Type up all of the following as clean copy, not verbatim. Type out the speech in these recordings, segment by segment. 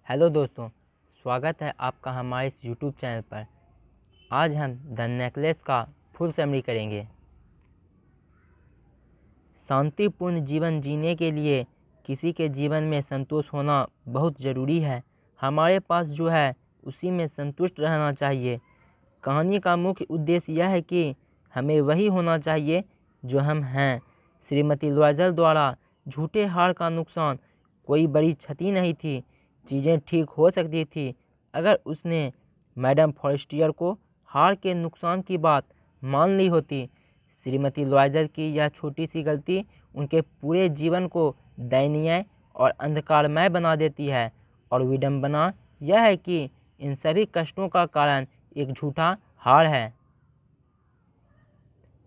Hello दोस्तों, स्वागत है आपका हमारे इस यूट्यूब चैनल पर। आज हम द नेकलेस का फुल समरी करेंगे। शांतिपूर्ण जीवन जीने के लिए किसी के जीवन में संतोष होना बहुत ज़रूरी है। हमारे पास जो है उसी में संतुष्ट रहना चाहिए। कहानी का मुख्य उद्देश्य यह है कि हमें वही होना चाहिए जो हम हैं। श्रीमती लॉयजल द्वारा झूठे हार का नुकसान कोई बड़ी क्षति नहीं थी। चीज़ें ठीक हो सकती थी अगर उसने मैडम फॉरेस्टियर को हार के नुकसान की बात मान ली होती। श्रीमती लॉयजल की यह छोटी सी गलती उनके पूरे जीवन को दयनीय और अंधकारमय बना देती है। और विडंबना यह है कि इन सभी कष्टों का कारण एक झूठा हार है।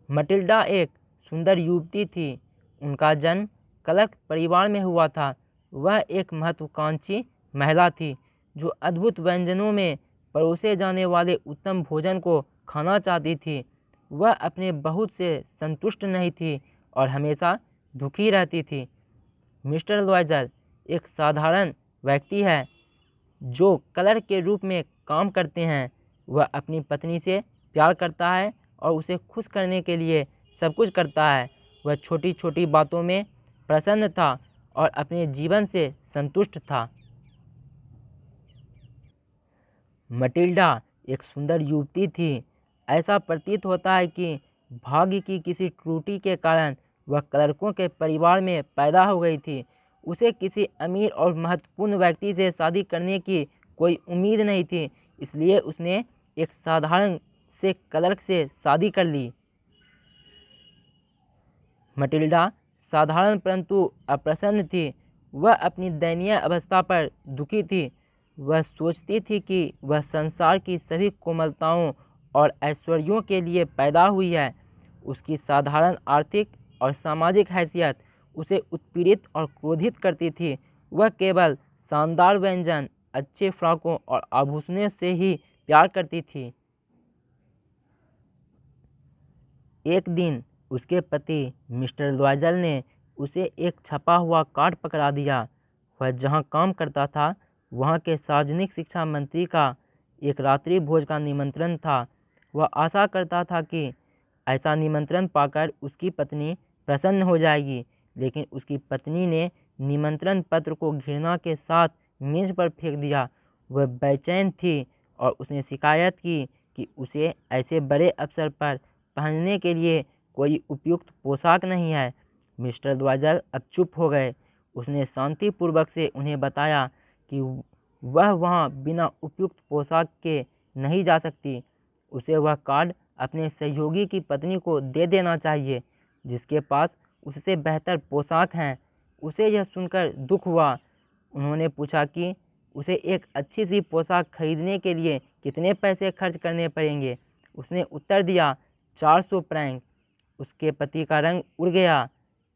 मटिल्डा एक सुंदर युवती थी। उनका जन्म क्लर्क परिवार में हुआ था। वह एक महत्वाकांक्षी महिला थी जो अद्भुत व्यंजनों में परोसे जाने वाले उत्तम भोजन को खाना चाहती थी। वह अपने बहुत से संतुष्ट नहीं थी और हमेशा दुखी रहती थी। मिस्टर लॉयजल एक साधारण व्यक्ति है जो क्लर्क के रूप में काम करते हैं। वह अपनी पत्नी से प्यार करता है और उसे खुश करने के लिए सब कुछ करता है। वह छोटी छोटी बातों में प्रसन्न था और अपने जीवन से संतुष्ट था। मटिल्डा एक सुंदर युवती थी। ऐसा प्रतीत होता है कि भाग्य की किसी त्रुटि के कारण वह क्लर्कों के परिवार में पैदा हो गई थी। उसे किसी अमीर और महत्वपूर्ण व्यक्ति से शादी करने की कोई उम्मीद नहीं थी, इसलिए उसने एक साधारण से क्लर्क से शादी कर ली। मटिल्डा साधारण परंतु अप्रसन्न थी। वह अपनी दयनीय अवस्था पर दुखी थी। वह सोचती थी कि वह संसार की सभी कोमलताओं और ऐश्वर्यों के लिए पैदा हुई है। उसकी साधारण आर्थिक और सामाजिक हैसियत उसे उत्पीड़ित और क्रोधित करती थी। वह केवल शानदार व्यंजन, अच्छे फ्रॉकों और आभूषणों से ही प्यार करती थी। एक दिन उसके पति मिस्टर लॉयजल ने उसे एक छपा हुआ कार्ड पकड़ा दिया। वह जहाँ काम करता था वहाँ के सार्वजनिक शिक्षा मंत्री का एक रात्रि भोज का निमंत्रण था। वह आशा करता था कि ऐसा निमंत्रण पाकर उसकी पत्नी प्रसन्न हो जाएगी, लेकिन उसकी पत्नी ने निमंत्रण पत्र को घृणा के साथ मेज पर फेंक दिया। वह बेचैन थी और उसने शिकायत की कि उसे ऐसे बड़े अवसर पर पहनने के लिए कोई उपयुक्त पोशाक नहीं है। मिस्टर लॉयजल अब चुप हो गए। उसने शांतिपूर्वक से उन्हें बताया कि वह वहाँ बिना उपयुक्त पोशाक के नहीं जा सकती। उसे वह कार्ड अपने सहयोगी की पत्नी को दे देना चाहिए जिसके पास उससे बेहतर पोशाक हैं। उसे यह सुनकर दुख हुआ। उन्होंने पूछा कि उसे एक अच्छी सी पोशाक खरीदने के लिए कितने पैसे खर्च करने पड़ेंगे। उसने उत्तर दिया, 400 फ्रैंक। उसके पति का रंग उड़ गया।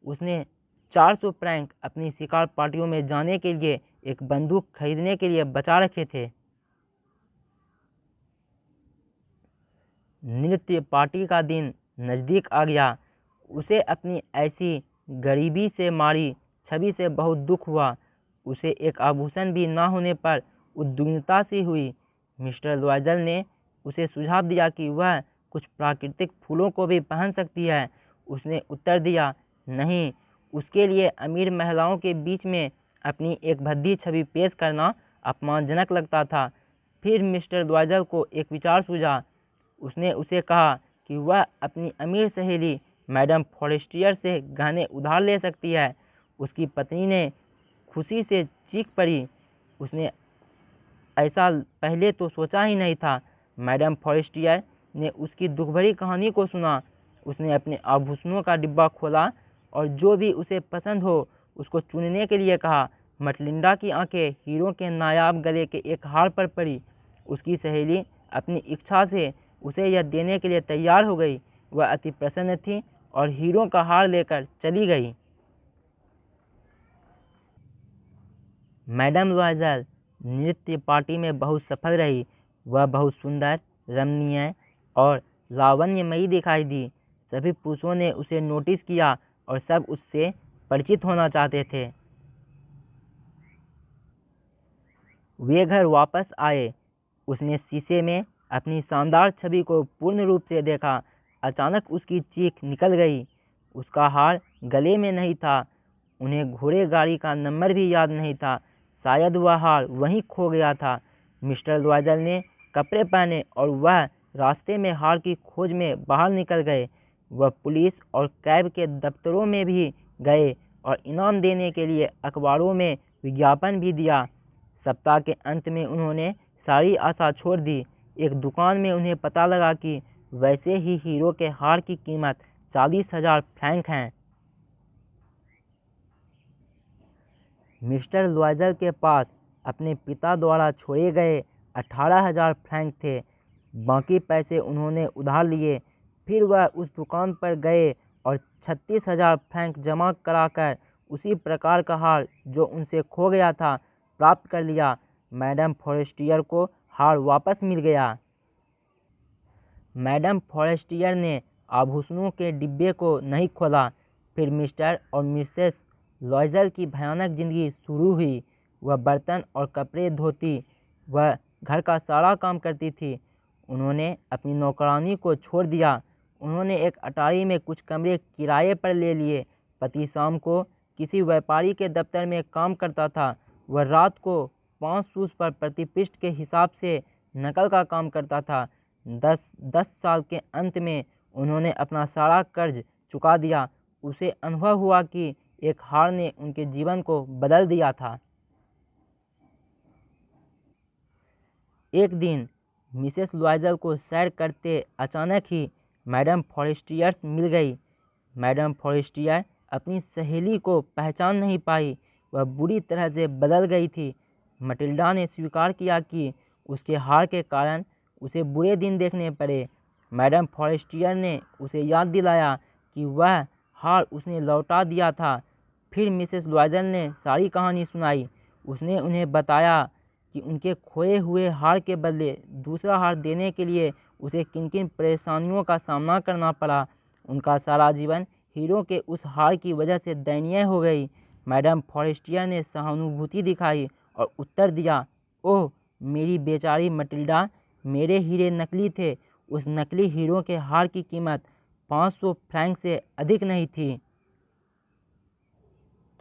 उसने 400 फ्रैंक अपनी शिकार पार्टियों में जाने के लिए एक बंदूक खरीदने के लिए बचा रखे थे। नृत्य पार्टी का दिन नज़दीक आ गया। उसे अपनी ऐसी गरीबी से मारी छवि से बहुत दुख हुआ। उसे एक आभूषण भी ना होने पर उद्विग्नता सी हुई। मिस्टर लॉयजल ने उसे सुझाव दिया कि वह कुछ प्राकृतिक फूलों को भी पहन सकती है। उसने उत्तर दिया, नहीं, उसके लिए अमीर महिलाओं के बीच में अपनी एक भद्दी छवि पेश करना अपमानजनक लगता था। फिर मिस्टर लॉयजल को एक विचार सूझा। उसने उसे कहा कि वह अपनी अमीर सहेली मैडम फॉरेस्टियर से गहने उधार ले सकती है। उसकी पत्नी ने खुशी से चीख पड़ी। उसने ऐसा पहले तो सोचा ही नहीं था। मैडम फॉरेस्टियर ने उसकी दुखभरी कहानी को सुना। उसने अपने आभूषणों का डिब्बा खोला और जो भी उसे पसंद हो उसको चुनने के लिए कहा। मटिल्डा की आंखें हीरो के नायाब गले के एक हार पर पड़ी। उसकी सहेली अपनी इच्छा से उसे यह देने के लिए तैयार हो गई। वह अति प्रसन्न थी और हीरो का हार लेकर चली गई। मैडम लॉयजल नृत्य पार्टी में बहुत सफल रही। वह बहुत सुंदर, रमणीय और लावण्यमयी दिखाई दी। सभी पुरुषों ने उसे नोटिस किया और सब उससे परिचित होना चाहते थे। वे घर वापस आए। उसने शीशे में अपनी शानदार छवि को पूर्ण रूप से देखा। अचानक उसकी चीख निकल गई। उसका हार गले में नहीं था। उन्हें घोड़े गाड़ी का नंबर भी याद नहीं था। शायद वह हार वहीं खो गया था। मिस्टर लॉयजल ने कपड़े पहने और वह रास्ते में हार की खोज में बाहर निकल गए। वह पुलिस और कैब के दफ्तरों में भी गए और इनाम देने के लिए अखबारों में विज्ञापन भी दिया। सप्ताह के अंत में उन्होंने सारी आशा छोड़ दी। एक दुकान में उन्हें पता लगा कि वैसे ही हीरो के हार की कीमत 40,000 फ्रैंक है। मिस्टर लॉयजल के पास अपने पिता द्वारा छोड़े गए 18,000 फ्रैंक थे। बाकी पैसे उन्होंने उधार लिए। फिर वह उस दुकान पर गए और 36,000 फ्रैंक जमा कराकर उसी प्रकार का हार जो उनसे खो गया था प्राप्त कर लिया। मैडम फॉरेस्टियर को हार वापस मिल गया। मैडम फॉरेस्टियर ने आभूषणों के डिब्बे को नहीं खोला। फिर मिस्टर और मिसेस लॉयजल की भयानक जिंदगी शुरू हुई। वह बर्तन और कपड़े धोती। वह घर का सारा काम करती थी। उन्होंने अपनी नौकरानी को छोड़ दिया। उन्होंने एक अटारी में कुछ कमरे किराए पर ले लिए। पति शाम को किसी व्यापारी के दफ्तर में काम करता था। वह रात को 5 सूस पर प्रति पृष्ठ के हिसाब से नकल का काम करता था। 10 साल के अंत में उन्होंने अपना सारा कर्ज चुका दिया। उसे अनुभव हुआ कि एक हार ने उनके जीवन को बदल दिया था। एक दिन मिसेस लॉयजल को सैर करते अचानक ही मैडम फॉरेस्टियर्स मिल गई। मैडम फॉरेस्टियर अपनी सहेली को पहचान नहीं पाई। वह बुरी तरह से बदल गई थी। मटिल्डा ने स्वीकार किया कि उसके हार के कारण उसे बुरे दिन देखने पड़े। मैडम फॉरेस्टियर ने उसे याद दिलाया कि वह हार उसने लौटा दिया था। फिर मिसेस लॉयजल ने सारी कहानी सुनाई। उसने उन्हें बताया कि उनके खोए हुए हार के बदले दूसरा हार देने के लिए उसे किन किन परेशानियों का सामना करना पड़ा। उनका सारा जीवन हीरो के उस हार की वजह से दयनीय हो गई। मैडम फॉरेस्टियर ने सहानुभूति दिखाई और उत्तर दिया, ओह मेरी बेचारी मटिल्डा, मेरे हीरे नकली थे। उस नकली हीरो के हार की कीमत 500 फ्रैंक से अधिक नहीं थी।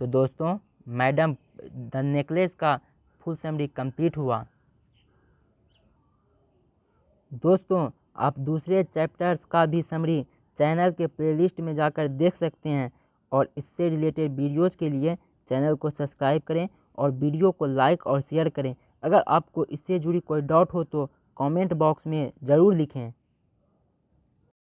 तो दोस्तों, मैडम द नेकलेस का फुल समरी कंप्लीट हुआ। दोस्तों, आप दूसरे चैप्टर्स का भी समरी चैनल के प्लेलिस्ट में जाकर देख सकते हैं और इससे रिलेटेड वीडियोज़ के लिए चैनल को सब्सक्राइब करें और वीडियो को लाइक और शेयर करें। अगर आपको इससे जुड़ी कोई डाउट हो तो कमेंट बॉक्स में ज़रूर लिखें।